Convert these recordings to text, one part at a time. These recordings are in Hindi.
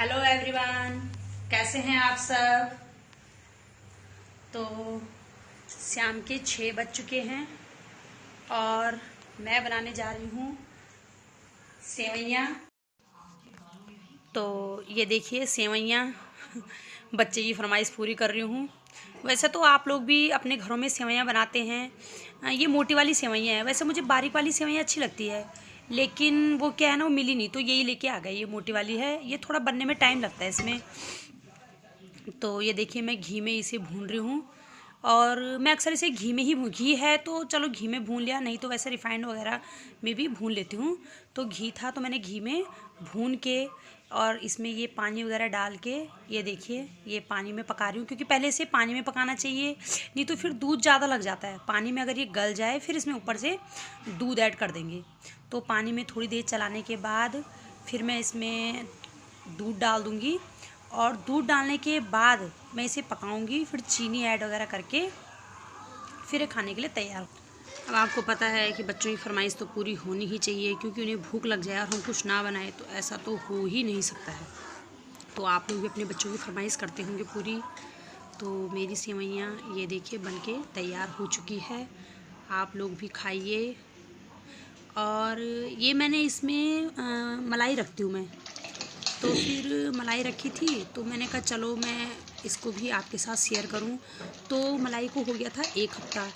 हेलो एवरीवन, कैसे हैं आप सब। तो शाम के 6 बज चुके हैं और मैं बनाने जा रही हूँ सेवइयाँ। तो ये देखिए सेवइयाँ बच्चे की फरमाइश पूरी कर रही हूँ। वैसे तो आप लोग भी अपने घरों में सेवइयाँ बनाते हैं। ये मोटी वाली सेवइयाँ हैं, वैसे मुझे बारीक वाली सेवइयाँ अच्छी लगती है, लेकिन वो क्या है ना, वो मिली नहीं तो यही लेके आ गई। ये मोटी वाली है, ये थोड़ा बनने में टाइम लगता है इसमें। तो ये देखिए मैं घी में इसे भून रही हूँ और मैं अक्सर इसे घी में ही घी है तो चलो घी में भून लिया, नहीं तो वैसे रिफाइंड वगैरह में भी भून लेती हूँ। तो घी था तो मैंने घी में भून के और इसमें ये पानी वगैरह डाल के ये देखिए ये पानी में पका रही हूँ, क्योंकि पहले इसे पानी में पकाना चाहिए, नहीं तो फिर दूध ज़्यादा लग जाता है। पानी में अगर ये गल जाए फिर इसमें ऊपर से दूध ऐड कर देंगे। तो पानी में थोड़ी देर चलाने के बाद फिर मैं इसमें दूध डाल दूँगी और दूध डालने के बाद मैं इसे पकाऊंगी, फिर चीनी ऐड वगैरह करके फिर खाने के लिए तैयार। अब आपको पता है कि बच्चों की फरमाइश तो पूरी होनी ही चाहिए, क्योंकि उन्हें भूख लग जाए और हम कुछ ना बनाए तो ऐसा तो हो ही नहीं सकता है। तो आप लोग भी अपने बच्चों की फरमाइश करते होंगे पूरी। तो मेरी सेवइयाँ ये देखिए बन के तैयार हो चुकी है, आप लोग भी खाइए। और ये मैंने इसमें मलाई रखती हूँ मैं, तो फिर मलाई रखी थी तो मैंने कहा चलो मैं इसको भी आपके साथ शेयर करूं। तो मलाई को हो गया था 1 हफ्ता,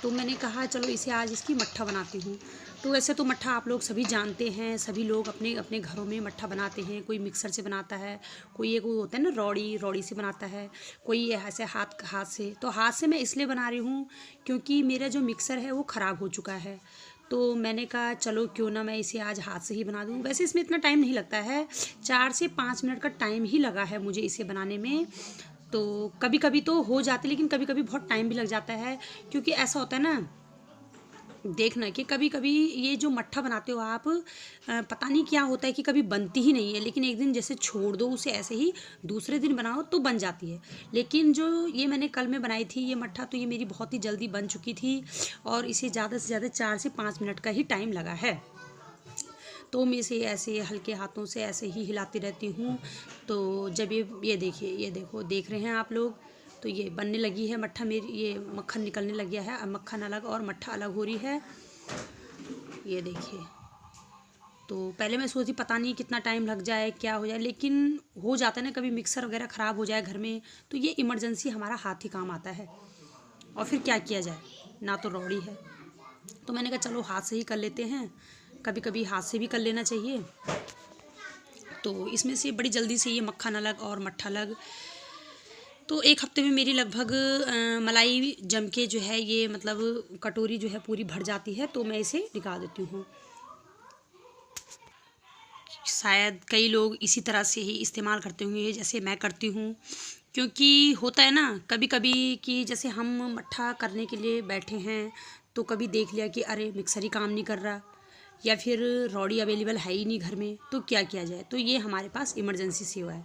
तो मैंने कहा चलो इसे आज इसकी मट्ठा बनाती हूँ। तो वैसे तो मट्ठा आप लोग सभी जानते हैं, सभी लोग अपने अपने घरों में मट्ठा बनाते हैं। कोई मिक्सर से बनाता है, कोई एक वो होता है ना रौड़ी से बनाता है, कोई ऐसे हाथ से। तो हाथ से मैं इसलिए बना रही हूँ क्योंकि मेरा जो मिक्सर है वो ख़राब हो चुका है। तो मैंने कहा चलो क्यों ना मैं इसे आज हाथ से ही बना दूँ। वैसे इसमें इतना टाइम नहीं लगता है, 4 से 5 मिनट का टाइम ही लगा है मुझे इसे बनाने में। तो कभी कभी तो हो जाती, लेकिन कभी कभी बहुत टाइम भी लग जाता है, क्योंकि ऐसा होता है ना, देखना कि कभी कभी ये जो मट्ठा बनाते हो आप, पता नहीं क्या होता है कि कभी बनती ही नहीं है, लेकिन एक दिन जैसे छोड़ दो उसे ऐसे ही, दूसरे दिन बनाओ तो बन जाती है। लेकिन जो ये मैंने कल में बनाई थी ये मट्ठा, तो ये मेरी बहुत ही जल्दी बन चुकी थी और इसे ज़्यादा से ज़्यादा 4 से 5 मिनट का ही टाइम लगा है। तो मैं इसे ऐसे हल्के हाथों से ऐसे ही हिलाती रहती हूँ। तो जब ये देखिए, ये देखो, देख रहे हैं आप लोग, तो ये बनने लगी है मट्ठा मेरी, ये मक्खन निकलने लग गया है। अब मक्खन अलग और मट्ठा अलग हो रही है, ये देखिए। तो पहले मैं सोची पता नहीं कितना टाइम लग जाए, क्या हो जाए, लेकिन हो जाता है ना, कभी मिक्सर वगैरह ख़राब हो जाए घर में तो ये इमरजेंसी हमारा हाथ ही काम आता है। और फिर क्या किया जाए, ना तो रौड़ी है, तो मैंने कहा चलो हाथ से ही कर लेते हैं। कभी कभी हाथ से भी कर लेना चाहिए। तो इसमें से बड़ी जल्दी से ये मक्खन अलग और मट्ठा अलग। तो 1 हफ्ते में मेरी लगभग मलाई जम के जो है ये मतलब कटोरी जो है पूरी भर जाती है, तो मैं इसे निकाल देती हूँ। शायद कई लोग इसी तरह से ही इस्तेमाल करते होंगे जैसे मैं करती हूँ, क्योंकि होता है ना कभी कभी कि जैसे हम मट्ठा करने के लिए बैठे हैं तो कभी देख लिया कि अरे मिक्सर ही काम नहीं कर रहा, या फिर रौड़ी अवेलेबल है ही नहीं घर में, तो क्या किया जाए। तो ये हमारे पास इमरजेंसी सेवा है।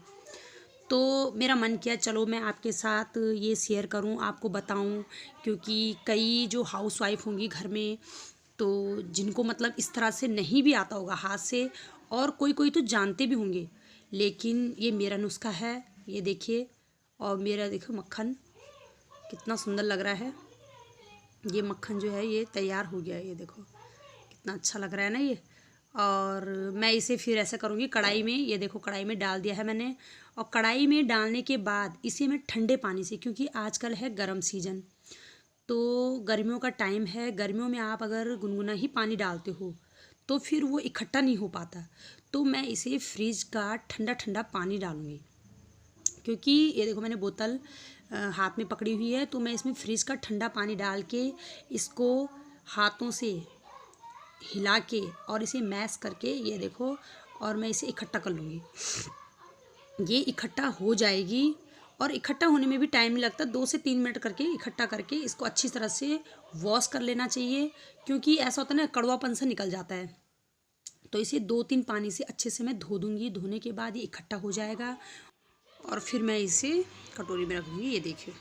तो मेरा मन किया चलो मैं आपके साथ ये शेयर करूं, आपको बताऊं, क्योंकि कई जो हाउसवाइफ होंगी घर में, तो जिनको मतलब इस तरह से नहीं भी आता होगा हाथ से, और कोई कोई तो जानते भी होंगे, लेकिन ये मेरा नुस्खा है। ये देखिए, और मेरा देखो मक्खन कितना सुंदर लग रहा है। ये मक्खन जो है ये तैयार हो गया है, ये देखो कितना अच्छा लग रहा है ना ये। और मैं इसे फिर ऐसा करूँगी कढ़ाई में, ये देखो कढ़ाई में डाल दिया है मैंने। और कढ़ाई में डालने के बाद इसे मैं ठंडे पानी से, क्योंकि आजकल है गर्म सीजन, तो गर्मियों का टाइम है, गर्मियों में आप अगर गुनगुना ही पानी डालते हो तो फिर वो इकट्ठा नहीं हो पाता। तो मैं इसे फ्रिज का ठंडा ठंडा पानी डालूँगी, क्योंकि ये देखो मैंने बोतल हाथ में पकड़ी हुई है, तो मैं इसमें फ्रिज का ठंडा पानी डाल के इसको हाथों से हिला के और इसे मैश करके, ये देखो, और मैं इसे इकट्ठा कर लूँगी। ये इकट्ठा हो जाएगी, और इकट्ठा होने में भी टाइम नहीं लगता, 2 से 3 मिनट करके इकट्ठा करके इसको अच्छी तरह से वॉश कर लेना चाहिए, क्योंकि ऐसा होता है ना कड़वापन सा निकल जाता है। तो इसे 2-3 पानी से अच्छे से मैं धो दूँगी। धोने के बाद ये इकट्ठा हो जाएगा और फिर मैं इसे कटोरी में रख दूँगी। ये देखिए।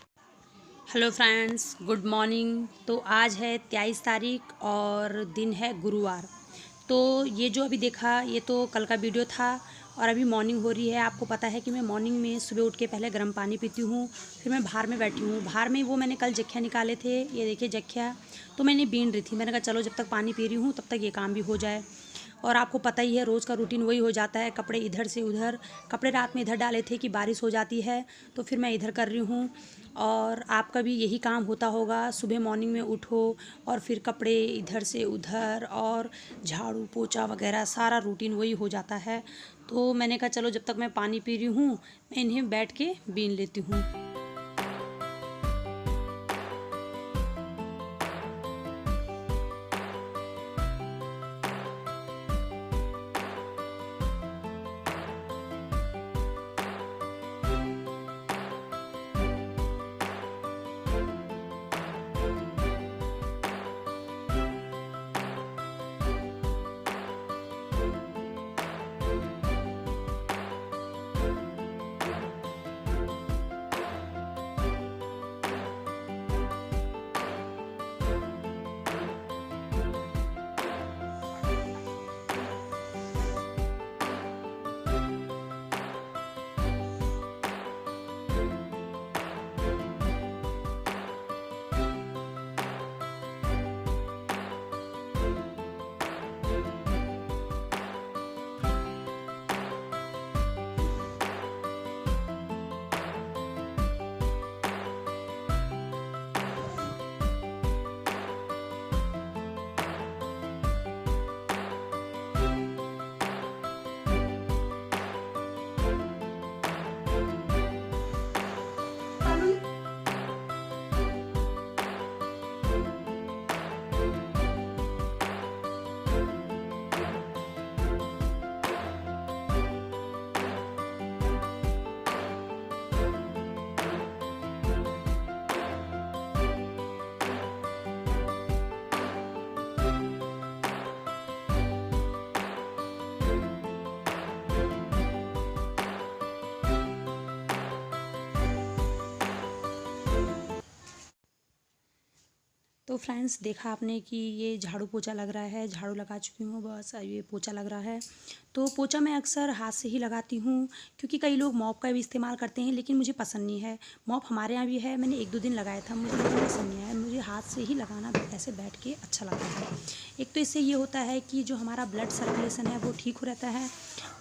Hello friends, good morning. तो आज है 23 तारीख और दिन है गुरुवार। तो ये जो अभी देखा ये तो कल का वीडियो था, और अभी मॉर्निंग हो रही है। आपको पता है कि मैं मॉर्निंग में सुबह उठ के पहले गर्म पानी पीती हूँ, फिर मैं बाहर में बैठी हूँ। बाहर में वो मैंने कल जख्या निकाले थे, ये देखिए जख्या, तो मैंने बीन रही थी। मैंने कहा चलो जब तक पानी पी रही हूँ तब तक ये काम भी हो जाए। और आपको पता ही है रोज़ का रूटीन वही हो जाता है, कपड़े इधर से उधर। कपड़े रात में इधर डाले थे कि बारिश हो जाती है, तो फिर मैं इधर कर रही हूँ। और आपका भी यही काम होता होगा, सुबह मॉर्निंग में उठो और फिर कपड़े इधर से उधर और झाड़ू पोछा वगैरह, सारा रूटीन वही हो जाता है। तो मैंने कहा चलो जब तक मैं पानी पी रही हूँ मैं इन्हें बैठ के बीन लेती हूँ। तो फ्रेंड्स देखा आपने कि ये झाड़ू पोछा लग रहा है, झाड़ू लगा चुकी हूँ, बस ये पोछा लग रहा है। तो पोछा मैं अक्सर हाथ से ही लगाती हूँ, क्योंकि कई लोग मॉप का भी इस्तेमाल करते हैं, लेकिन मुझे पसंद नहीं है। मॉप हमारे यहाँ भी है, मैंने 1-2 दिन लगाया था, मुझे पसंद नहीं है। मुझे हाथ से ही लगाना ऐसे बैठ के अच्छा लगता है। एक तो इससे ये होता है कि जो हमारा ब्लड सर्कुलेशन है वो ठीक हो रहता है,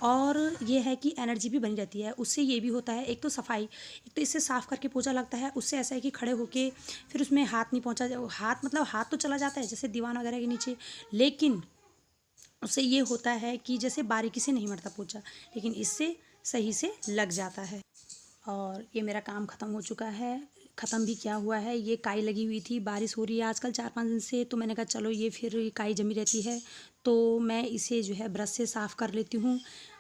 और ये है कि एनर्जी भी बनी रहती है। उससे ये भी होता है, एक तो सफाई, एक तो इससे साफ़ करके पोछा लगता है, उससे ऐसा है कि खड़े होके फिर उसमें हाथ नहीं पहुँचा, हाथ मतलब हाथ तो चला जाता है जैसे दीवान वगैरह के नीचे, लेकिन उससे ये होता है कि जैसे बारीकी से नहीं मरता पोछा, लेकिन इससे सही से लग जाता है। और ये मेरा काम ख़त्म हो चुका है। ख़त्म भी क्या हुआ है, ये काई लगी हुई थी, बारिश हो रही है आजकल 4-5 दिन से, तो मैंने कहा चलो ये फिर काई जमी रहती है, तो मैं इसे जो है ब्रश से साफ़ कर लेती हूँ।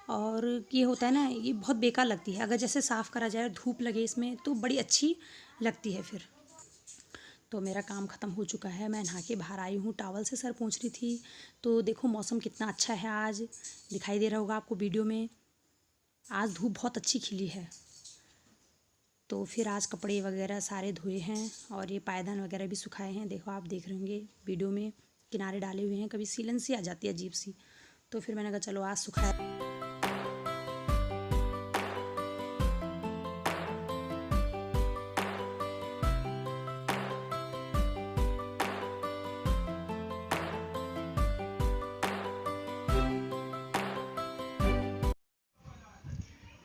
और ये होता है ना, ये बहुत बेकार लगती है, अगर जैसे साफ़ करा जाए, धूप लगे इसमें तो बड़ी अच्छी लगती है फिर। तो मेरा काम ख़त्म हो चुका है, मैं नहा के बाहर आई हूँ, टॉवल से सर पोंछ रही थी। तो देखो मौसम कितना अच्छा है आज, दिखाई दे रहा होगा आपको वीडियो में, आज धूप बहुत अच्छी खिली है। तो फिर आज कपड़े वगैरह सारे धोए हैं, और ये पायदान वगैरह भी सुखाए हैं। देखो आप देख रहे होंगे वीडियो में, किनारे डाले हुए हैं, कभी सीलन सी आ जाती है अजीब सी, तो फिर मैंने कहा चलो आज सुखाए।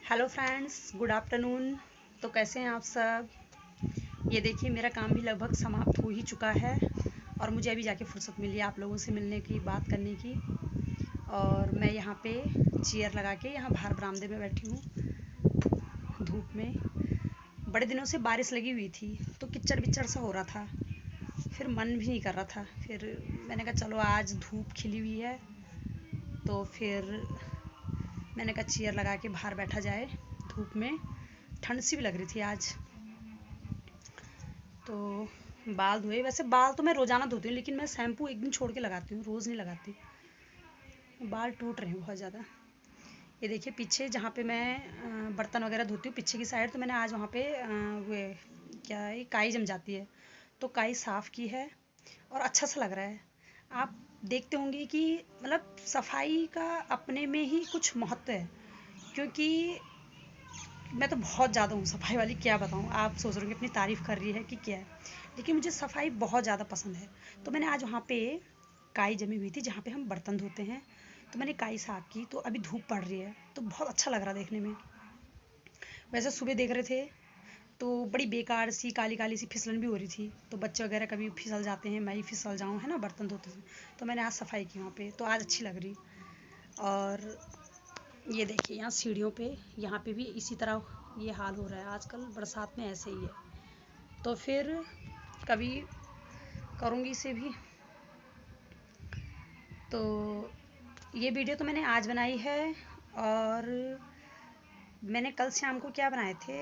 Hello friends, good afternoon. तो कैसे हैं आप सब? ये देखिए मेरा काम भी लगभग समाप्त हो ही चुका है, और मुझे अभी जाके फुर्सत मिली आप लोगों से मिलने की, बात करने की। और मैं यहाँ पे चेयर लगा के यहाँ बाहर बरामदे में बैठी हूँ धूप में। बड़े दिनों से बारिश लगी हुई थी, तो किच्चड़ बिच्चड़ सा हो रहा था, फिर मन भी नहीं कर रहा था। फिर मैंने कहा चलो आज धूप खिली हुई है, तो फिर मैंने कहा चेयर लगा के बाहर बैठा जाए धूप में, ठंड सी भी लग रही थी आज। तो बाल धोए, वैसे बाल तो मैं रोज़ाना धोती हूँ, लेकिन मैं शैम्पू एक दिन छोड़ के लगाती हूँ, रोज़ नहीं लगाती। बाल टूट रहे हैं बहुत ज़्यादा। ये देखिए पीछे जहाँ पे मैं बर्तन वगैरह धोती हूँ, पीछे की साइड, तो मैंने आज वहाँ पे वो क्या है, काई जम जाती है, तो काई साफ़ की है, और अच्छा सा लग रहा है। आप देखते होंगे कि मतलब सफाई का अपने में ही कुछ महत्व है, क्योंकि मैं तो बहुत ज़्यादा हूँ सफाई वाली, क्या बताऊँ। आप सोच रहे होंगे अपनी तारीफ़ कर रही है कि क्या है, लेकिन मुझे सफाई बहुत ज़्यादा पसंद है। तो मैंने आज वहाँ पे काई जमी हुई थी जहाँ पे हम बर्तन धोते हैं, तो मैंने काई साफ की। तो अभी धूप पड़ रही है तो बहुत अच्छा लग रहा देखने में। वैसे सुबह देख रहे थे तो बड़ी बेकार सी काली काली सी फिसलन भी हो रही थी, तो बच्चे वगैरह कभी फिसल जाते हैं, मैं ही फिसल जाऊँ है ना बर्तन धोते समय। तो मैंने आज सफाई की वहाँ पे, तो आज अच्छी लग रही। और ये देखिए यहाँ सीढ़ियों पे, यहाँ पे भी इसी तरह ये हाल हो रहा है आजकल, बरसात में ऐसे ही है। तो फिर कभी करूँगी इसे भी। तो ये वीडियो तो मैंने आज बनाई है। और मैंने कल शाम को क्या बनाए थे,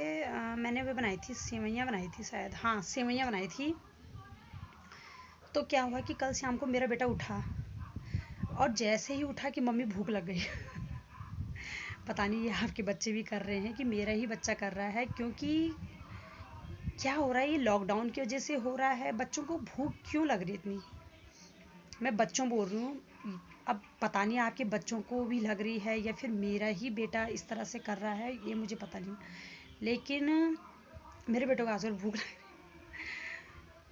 मैंने वो बनाई थी सेवइयाँ बनाई थी शायद, हाँ सेवइयाँ बनाई थी। तो क्या हुआ कि कल शाम को मेरा बेटा उठा, और जैसे ही उठा कि मम्मी भूख लग गई। पता नहीं ये आपके बच्चे भी कर रहे हैं कि मेरा ही बच्चा कर रहा है, क्योंकि क्या हो रहा है, ये लॉकडाउन की वजह से हो रहा है। बच्चों को भूख क्यों लग रही इतनी, मैं बच्चों बोल रही हूँ। अब पता नहीं आपके बच्चों को भी लग रही है या फिर मेरा ही बेटा इस तरह से कर रहा है, ये मुझे पता नहीं। लेकिन मेरे बेटों को आजकल भूख लग रही,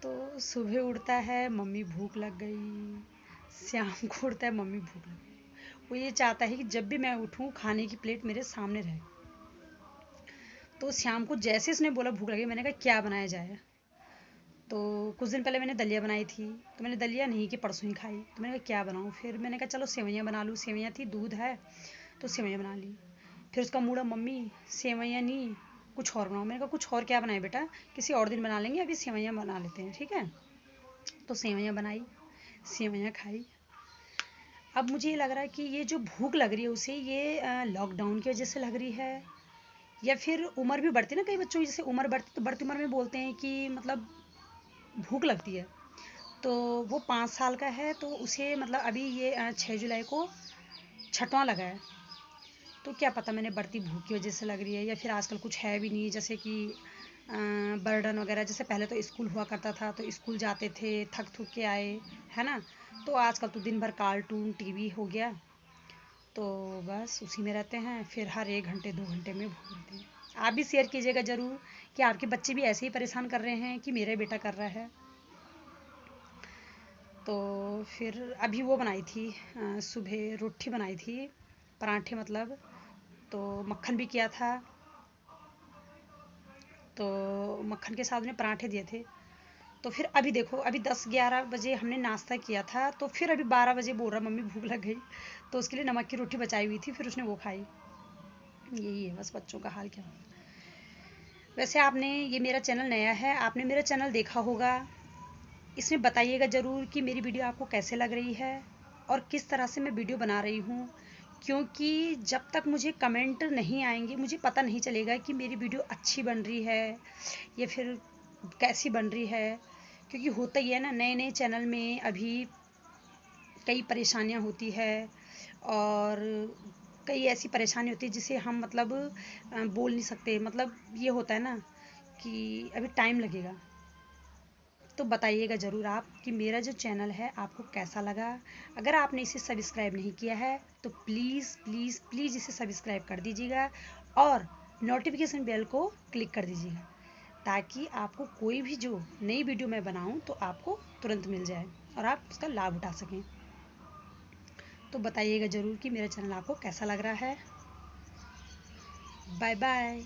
तो सुबह उठता है मम्मी भूख लग गई, शाम को उठता है मम्मी भूख लग गई। वो ये चाहता है कि जब भी मैं उठूँ खाने की प्लेट मेरे सामने रहे। तो शाम को जैसे इसने बोला भूख लगी, मैंने कहा क्या बनाया जाए। तो कुछ दिन पहले मैंने दलिया बनाई थी, तो मैंने दलिया नहीं कि परसों ही खाई, तो मैंने कहा क्या बनाऊँ। फिर मैंने कहा चलो सेवइयाँ बना लूँ, सेवइयाँ थी दूध है तो सेवइयाँ बना ली। फिर उसका मूड़ा मम्मी सेवइयाँ नहीं कुछ और बनाओ। मैंने कहा कुछ और क्या बनाए बेटा, किसी और दिन बना लेंगे, अभी सेवइयाँ बना लेते हैं ठीक है। तो सेवइयाँ बनाई, सेवइयाँ खाई। अब मुझे ये लग रहा है कि ये जो भूख लग रही है उसे ये लॉकडाउन की वजह से लग रही है, या फिर उम्र भी बढ़ती है ना कई बच्चों की, जैसे उम्र बढ़ती तो बढ़ती उम्र में बोलते हैं कि मतलब भूख लगती है। तो वो 5 साल का है, तो उसे मतलब अभी ये 6 जुलाई को छठवां लगा है। तो क्या पता मैंने बढ़ती भूख की वजह से लग रही है, या फिर आजकल कुछ है भी नहीं, जैसे कि बर्डन वगैरह। जैसे पहले तो स्कूल हुआ करता था तो स्कूल जाते थे, थक थक के आए है ना। तो आजकल तो दिन भर कार्टून टीवी हो गया, तो बस उसी में रहते हैं, फिर हर 1 घंटे 2 घंटे में भूख लगती है। आप भी शेयर कीजिएगा ज़रूर कि आपके बच्चे भी ऐसे ही परेशान कर रहे हैं कि मेरा बेटा कर रहा है। तो फिर अभी वो बनाई थी, सुबह रोटी बनाई थी, पराठे मतलब। तो मक्खन भी किया था, तो मक्खन के साथ में पराठे दिए थे। तो फिर अभी देखो, अभी 10-11 बजे हमने नाश्ता किया था, तो फिर अभी 12 बजे बोल रहा मम्मी भूख लग गई। तो उसके लिए नमक की रोटी बचाई हुई थी, फिर उसने वो खाई। यही है बस बच्चों का हाल क्या। वैसे आपने, ये मेरा चैनल नया है, आपने मेरा चैनल देखा होगा, इसमें बताइएगा ज़रूर कि मेरी वीडियो आपको कैसे लग रही है और किस तरह से मैं वीडियो बना रही हूँ। क्योंकि जब तक मुझे कमेंट नहीं आएंगे मुझे पता नहीं चलेगा कि मेरी वीडियो अच्छी बन रही है या फिर कैसी बन रही है। क्योंकि होता ही है ना, नए नए चैनल में अभी कई परेशानियाँ होती है, और कई ऐसी परेशानी होती है जिसे हम मतलब बोल नहीं सकते। मतलब ये होता है ना कि अभी टाइम लगेगा। तो बताइएगा ज़रूर आप कि मेरा जो चैनल है आपको कैसा लगा। अगर आपने इसे सब्सक्राइब नहीं किया है तो प्लीज़ प्लीज़ प्लीज़ इसे सब्सक्राइब कर दीजिएगा, और नोटिफिकेशन बेल को क्लिक कर दीजिएगा, ताकि आपको कोई भी जो नई वीडियो मैं बनाऊं तो आपको तुरंत मिल जाए और आप उसका लाभ उठा सकें। तो बताइएगा ज़रूर कि मेरा चैनल आपको कैसा लग रहा है। Bye bye.